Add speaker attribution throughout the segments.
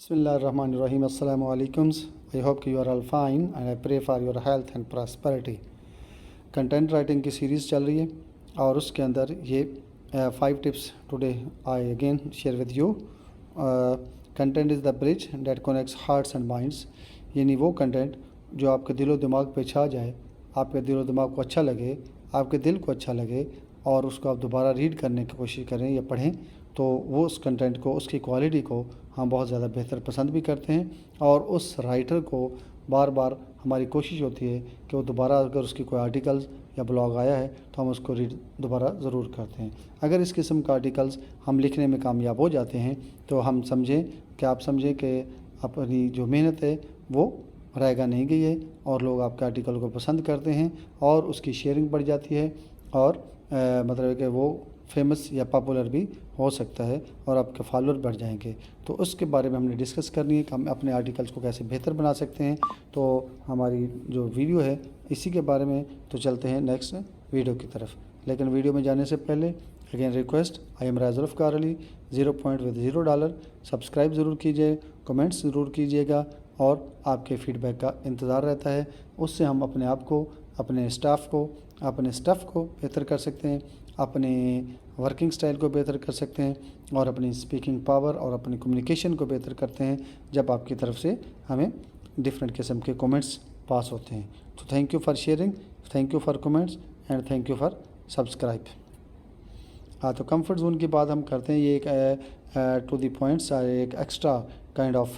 Speaker 1: Bismillahirrahmanirrahim. Assalamu alaikum. I hope you are all fine and I pray for your health and prosperity. Content writing की series चल रही है और उसके अंदर ये 5 tips today I again share with you. Content is the bridge that connects hearts and minds. यानी वो कंटेंट जो आपके दिलो दिमाग पे छा जाए, आपके दिलो दिमाग को अच्छा लगे, आपके दिल को अच्छा लगे और उसको आप दोबारा रीड करने की कोशिश करें या पढ़ें, तो वो उस कंटेंट को, उसकी क्वालिटी को हम बहुत ज़्यादा बेहतर पसंद भी करते हैं और उस राइटर को बार बार हमारी कोशिश होती है कि वो दोबारा अगर उसकी कोई आर्टिकल्स या ब्लॉग आया है तो हम उसको रीड दोबारा ज़रूर करते हैं. अगर इस किस्म का आर्टिकल्स हम लिखने में कामयाब हो जाते हैं तो हम समझें कि आप समझें कि अपनी जो मेहनत है वो रहेगा नहीं गई है और लोग आपके आर्टिकल को पसंद करते हैं और उसकी शेयरिंग बढ़ जाती है और मतलब है कि वो फेमस या पॉपुलर भी हो सकता है और आपके फॉलोअर बढ़ जाएंगे. तो उसके बारे में हमने डिस्कस करनी है कि हम अपने आर्टिकल्स को कैसे बेहतर बना सकते हैं. तो हमारी जो वीडियो है इसी के बारे में. तो चलते हैं नेक्स्ट वीडियो की तरफ. लेकिन वीडियो में जाने से पहले अगेन रिक्वेस्ट, आई एम राजुल्फ कार अली, 0 पॉइंट विद $0. सब्सक्राइब ज़रूर कीजिए, कमेंट्स ज़रूर कीजिएगा और आपके फीडबैक का इंतज़ार रहता है. उससे हम अपने आप को, अपने स्टाफ को बेहतर कर सकते हैं, अपने वर्किंग स्टाइल को बेहतर कर सकते हैं और अपनी स्पीकिंग पावर और अपनी कम्युनिकेशन को बेहतर करते हैं जब आपकी तरफ से हमें डिफरेंट किस्म के कमेंट्स पास होते हैं. तो thank you for sharing, thank you for comments and thank you for subscribe. हाँ, तो कंफर्ट जोन की बात हम करते हैं. ये एक टू द पॉइंट्स एक extra kind of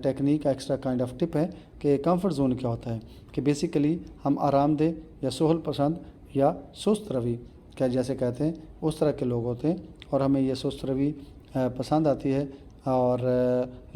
Speaker 1: technique, extra kind of tip है कि कंफर्ट जोन क्या होता है. कि बेसिकली हम आरामदेह या सोहल पसंद या सुस्त रवि क्या जैसे कहते हैं उस तरह के लोग होते हैं और हमें ये सुस्त रवि पसंद आती है और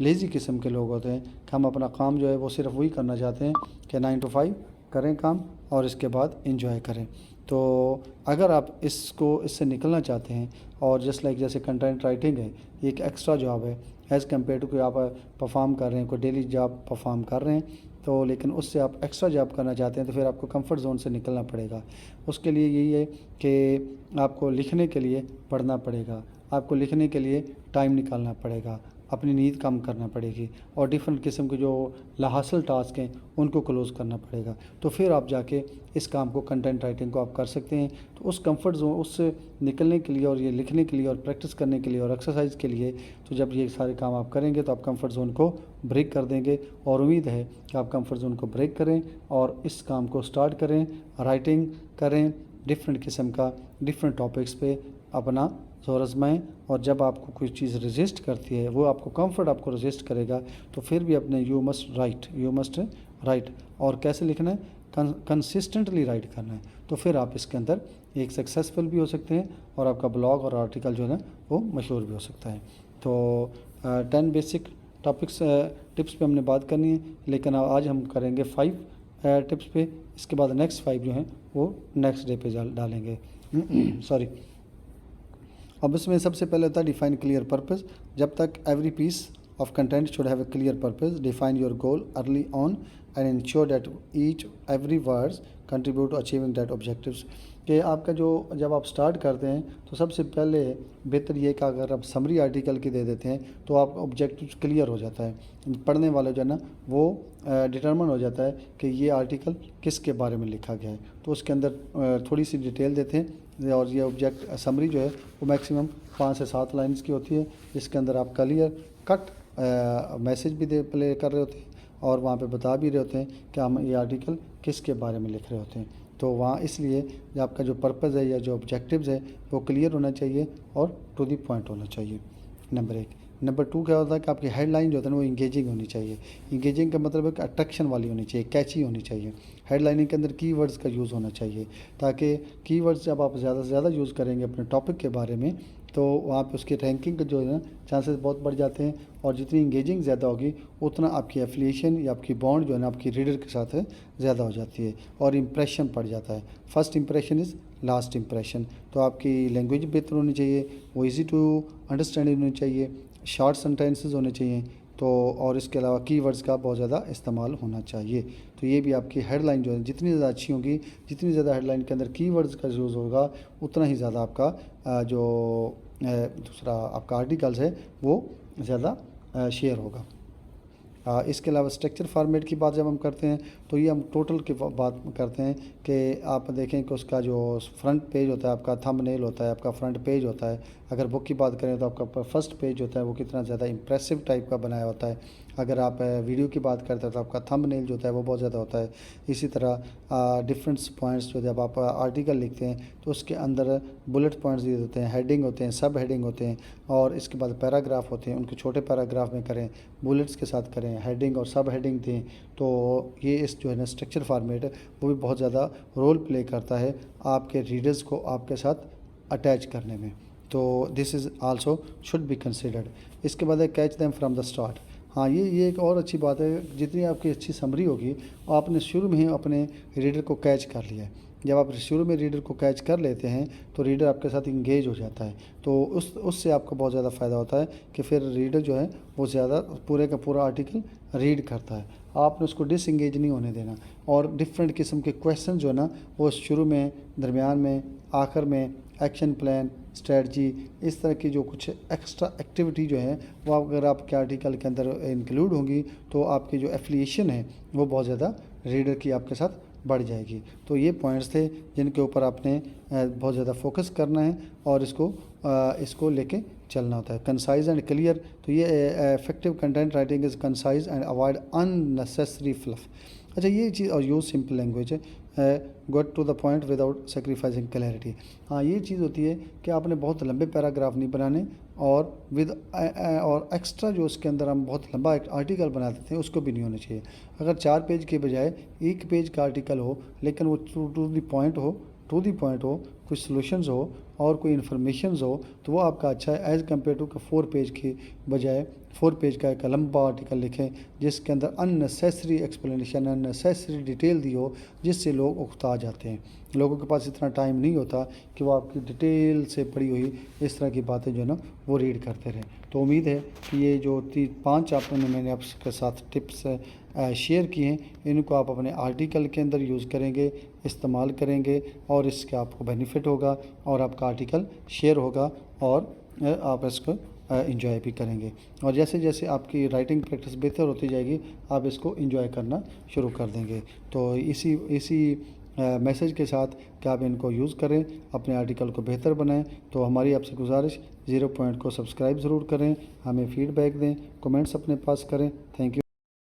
Speaker 1: लेज़ी किस्म के लोग होते हैं कि हम अपना काम जो है वो सिर्फ वही करना चाहते हैं कि 9 to 5 करें काम और इसके बाद इंजॉय करें. तो अगर आप इससे निकलना चाहते हैं और जैसे कंटेंट राइटिंग है, ये एक एक्स्ट्रा जॉब है एज़ कम्पेयर टू कोई आप परफॉर्म कर रहे हैं, कोई डेली जॉब परफॉर्म कर रहे हैं, तो लेकिन उससे आप एक्स्ट्रा जॉब करना चाहते हैं तो फिर आपको कंफर्ट जोन से निकलना पड़ेगा. उसके लिए यही है कि आपको लिखने के लिए पढ़ना पड़ेगा, आपको लिखने के लिए टाइम निकालना पड़ेगा, अपनी नींद कम करना पड़ेगी और डिफरेंट किस्म के जो लाहासिल टास्क हैं उनको क्लोज़ करना पड़ेगा. तो फिर आप जाके इस काम को, कंटेंट राइटिंग को आप कर सकते हैं. तो उस कंफर्ट जोन, उससे निकलने के लिए और ये लिखने के लिए और प्रैक्टिस करने के लिए और एक्सरसाइज के लिए, तो जब ये सारे काम आप करेंगे तो आप कंफर्ट जोन को ब्रेक कर देंगे और उम्मीद है कि आप कंफर्ट जोन को ब्रेक करें और इस काम को स्टार्ट करें, राइटिंग करें, डिफरेंट किस्म का डिफरेंट टॉपिक्स पे अपना जोर आजमाएँ. और जब आपको कोई चीज़ रजिस्ट करती है, वो आपको कंफर्ट आपको रजिस्ट करेगा, तो फिर भी अपने यू मस्ट राइट. और कैसे लिखना है, कंसिस्टेंटली राइट करना है. तो फिर आप इसके अंदर एक सक्सेसफुल भी हो सकते हैं और आपका ब्लॉग और आर्टिकल जो है वो मशहूर भी हो सकता है. तो 10 बेसिक टिप्स पे हमने बात करनी है, लेकिन आज हम करेंगे 5 टिप्स पे. इसके बाद नेक्स्ट 5 जो हैं वो नेक्स्ट डे पे डालेंगे. सॉरी. अब इसमें सबसे पहले होता है डिफाइन क्लियर पर्पस. जब तक every piece of content should have a clear purpose. Define your goal early on and ensure that each every words contribute to achieving that objectives. कि आपका जो जब आप स्टार्ट करते हैं तो सबसे पहले बेहतर ये कि अगर आप समरी आर्टिकल की दे देते हैं तो आपका ऑब्जेक्टिव क्लियर हो जाता है. पढ़ने वाले जो है ना वो डिटरमिन हो जाता है कि ये आर्टिकल किसके बारे में लिखा गया है. तो उसके अंदर थोड़ी सी डिटेल देते हैं और ये ऑब्जेक्ट समरी जो है वो मैक्सिमम 5 से 7 लाइन्स की होती है, जिसके अंदर आप क्लियर कट मैसेज भी प्ले कर रहे होते हैं और वहाँ पे बता भी रहे होते हैं कि हम ये आर्टिकल किसके बारे में लिख रहे होते हैं. तो वहाँ इसलिए जो आपका जो पर्पज़ है या जो ऑब्जेक्टिव्स है वो क्लियर होना चाहिए और टू दी पॉइंट होना चाहिए. नंबर 1. नंबर 2 क्या होता है कि आपकी हेडलाइन जो होता है ना वो इंगेजिंग होनी चाहिए. इंगेजिंग का मतलब है कि अट्रैक्शन वाली होनी चाहिए, कैची होनी चाहिए. हेडलाइनिंग के अंदर कीवर्ड्स का यूज़ होना चाहिए ताकि कीवर्ड्स जब आप ज़्यादा से ज़्यादा यूज़ करेंगे अपने टॉपिक के बारे में तो वहाँ पे उसकी रैंकिंग जो है ना चांसेस बहुत बढ़ जाते हैं. और जितनी इंगेजिंग ज़्यादा होगी उतना आपकी एफिलिएशन या आपकी बॉन्ड जो है ना आपकी रीडर के साथ ज़्यादा हो जाती है और इम्प्रेशन पड़ जाता है. First impression is last impression. तो आपकी लैंग्वेज बेहतर होनी चाहिए, वो ईजी टू अंडरस्टैंडिंग होनी चाहिए, शॉर्ट सेंटेंसेस होने चाहिए. तो और इसके अलावा कीवर्ड्स का बहुत ज़्यादा इस्तेमाल होना चाहिए. तो ये भी आपकी हेडलाइन जो है जितनी ज़्यादा अच्छी होगी, जितनी ज़्यादा हेडलाइन के अंदर कीवर्ड्स का यूज़ होगा, उतना ही ज़्यादा आपका जो दूसरा आपका आर्टिकल्स है वो ज़्यादा शेयर होगा। इसके अलावा स्ट्रक्चर फॉर्मेट की बात जब हम करते हैं तो ये हम टोटल की बात करते हैं कि आप देखें कि उसका जो फ्रंट पेज होता है, आपका थंबनेल होता है, आपका फ्रंट पेज होता है। अगर बुक की बात करें तो आपका फर्स्ट पेज होता है वो कितना ज़्यादा इंप्रेसिव टाइप का बनाया होता है। अगर आप वीडियो की बात करते हैं तो आपका थंबनेल जो होता है वो बहुत ज़्यादा होता है। इसी तरह डिफरेंट पॉइंट्स जो जब आप आर्टिकल लिखते हैं तो उसके अंदर बुलेट पॉइंट्स दिए होते हैं, हेडिंग होते हैं, सब हेडिंग होते हैं, और इसके बाद पैराग्राफ होते हैं। उनको छोटे पैराग्राफ में करें, बुलेट्स के साथ करें, हेडिंग और सब हेडिंग दें। तो ये इस जो है ना स्ट्रक्चर फॉर्मेट वो भी बहुत ज़्यादा रोल प्ले करता है आपके रीडर्स को आपके साथ अटैच करने में। तो this is also should be considered. इसके बाद है catch them from the start. हाँ, ये एक और अच्छी बात है, जितनी आपकी अच्छी समरी होगी आपने शुरू में ही अपने रीडर को कैच कर लिया है। जब आप शुरू में रीडर को कैच कर लेते हैं तो रीडर आपके साथ इंगेज हो जाता है। तो उससे आपको बहुत ज़्यादा फ़ायदा होता है कि फिर रीडर जो है वो ज़्यादा पूरे का पूरा आर्टिकल रीड करता है। आपने उसको डिसएंगेज नहीं होने देना। और डिफरेंट किस्म के क्वेश्चन जो है ना वो शुरू में, दरमियान में, आखिर में, एक्शन प्लान, स्ट्रेटजी, इस तरह की जो कुछ एक्स्ट्रा एक्टिविटी जो है वो अगर आपके आर्टिकल के अंदर इंक्लूड होंगी तो आपकी जो एफिलिएशन है वो बहुत ज़्यादा रीडर की आपके साथ बढ़ जाएगी। तो ये पॉइंट्स थे जिनके ऊपर आपने बहुत ज़्यादा फोकस करना है और इसको लेके चलना होता है। कंसाइज एंड क्लियर, तो ये effective content writing is concise and avoid unnecessary fluff. अच्छा, ये चीज़, और यूज़ सिंपल लैंग्वेज है, get to the point without sacrificing clarity. हाँ, ये चीज़ होती है कि आपने बहुत लंबे पैराग्राफ नहीं बनाने और और एक्स्ट्रा जो उसके अंदर हम बहुत लंबा एक आर्टिकल बना देते हैं उसको भी नहीं होना चाहिए। अगर 4 पेज के बजाय 1 पेज का आर्टिकल हो लेकिन वो टू दी पॉइंट हो, कुछ सॉल्यूशंस हो और कोई इन्फॉर्मेशंस हो तो वो आपका अच्छा है, एज़ कम्पेयर टू 4 पेज की बजाय 4 पेज का एक लंबा आर्टिकल लिखें जिसके अंदर अननेसेसरी एक्सप्लेनेशन, अननेसेसरी डिटेल दी हो, जिससे लोग उकता जाते हैं। लोगों के पास इतना टाइम नहीं होता कि वो आपकी डिटेल से पड़ी हुई इस तरह की बातें जो है ना वो रीड करते रहें। तो उम्मीद है कि ये जो 5 मैंने आपके साथ टिप्स शेयर किए हैं इनको आप अपने आर्टिकल के अंदर यूज़ करेंगे, इस्तेमाल करेंगे और इसका आपको बेनिफिट होगा और आपका आर्टिकल शेयर होगा और आप इसको इंजॉय भी करेंगे। और जैसे जैसे आपकी राइटिंग प्रैक्टिस बेहतर होती जाएगी आप इसको इंजॉय करना शुरू कर देंगे। तो इसी मैसेज के साथ कि आप इनको यूज़ करें, अपने आर्टिकल को बेहतर बनाएं। तो हमारी आपसे गुजारिश, 0 पॉइंट को सब्सक्राइब ज़रूर करें, हमें फ़ीडबैक दें, कमेंट्स अपने पास करें। Thank you.